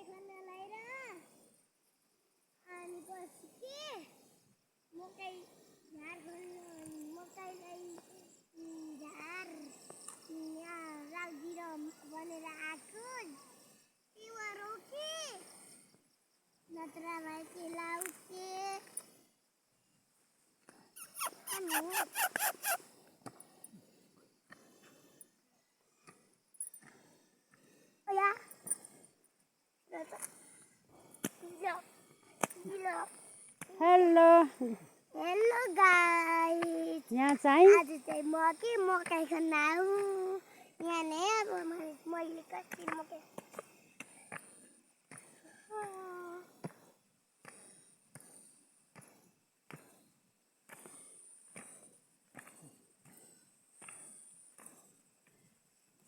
खानालाई र अनि पछि के मकै झार मकैलाई झार राखिदिएर भनेर आएको तिहार हो कि नत्र भए के लाउँथे हेलो हेलो गाइस यहाँ चाहिँ आज चाहिँ म के मकै खान आऊ यहाँ नै अब मैले कति मकै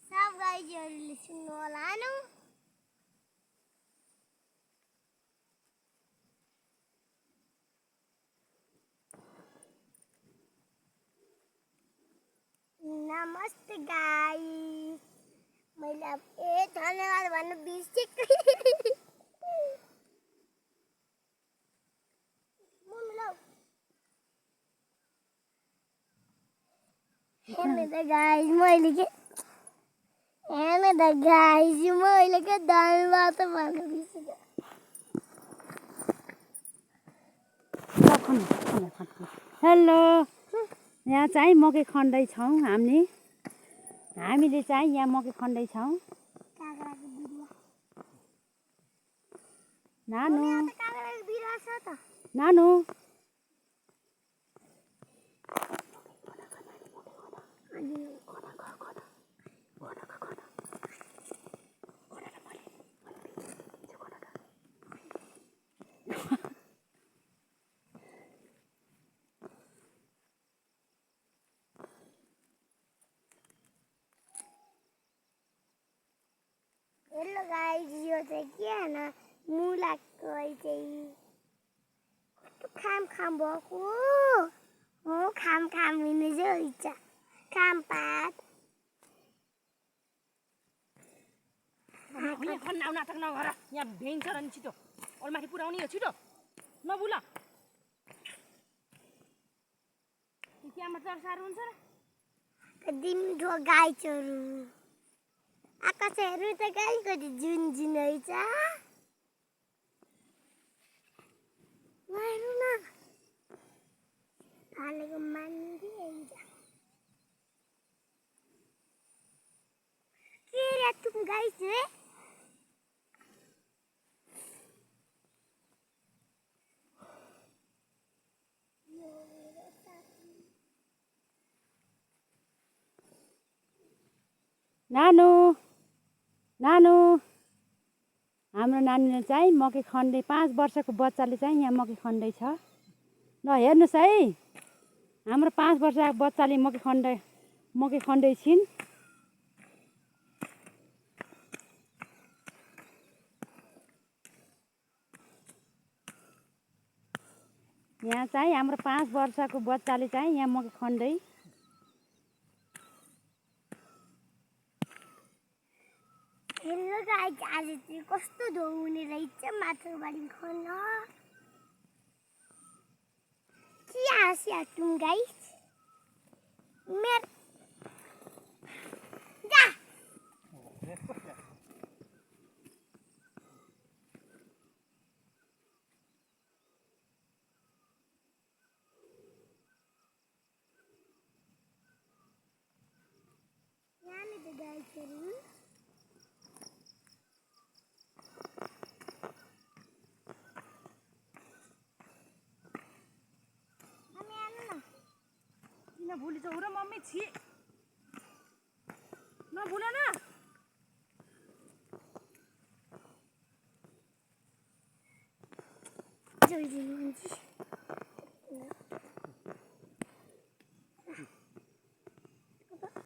सब गाइजहरूले सुन्नु होला न नमस्ते गाइस मैले अब धन्यवाद भन्नु बिर्सेकै हेर्नु त गाइस मैले के धन्यवाद भन्नु बिर्सेको हेलो यहाँ चाहिँ मकै खन्दैछौँ हामीले चाहिँ यहाँ मकै खन्दैछौँ नानु नानु हेलो गाइस यो चाहिँ के हैन मुलाको चाहिँ कस्तो खाम भएको हो खाम हुने चाहिँ हुन्छ खाम पात खन्नाउ नाटक नगर यहाँ भेन्छ र नि छिटो अलमारी पुऱ्याउने हो छिटो नबुल त्यहाँमा चर्साहरू हुन्छ र दिम्रो गाइसहरू आकाशहरू त गाईको जुन रहेछ हेर्नु न हालेको मान्दी हुन्छ के रे तुम गाइस रे नानु हाम्रो नानीले चाहिँ मकै खन्दै 5 वर्षको बच्चाले चाहिँ यहाँ मकै खन्दैछ ल हेर्नुहोस् है हाम्रो 5 वर्षको बच्चाले मकै खन्दैछिन् यहाँ चाहिँ हाम्रो 5 वर्षको बच्चाले चाहिँ यहाँ मकै खन्दै हेलो गाइस आज चाहिँ कस्तो धुवा हुने रहेछ माथिबाट खन के हाँस्या तुम गाइस जा यहाँले त गाइसहरू किन भुलिन्छौ र मम्मी छि नभुल न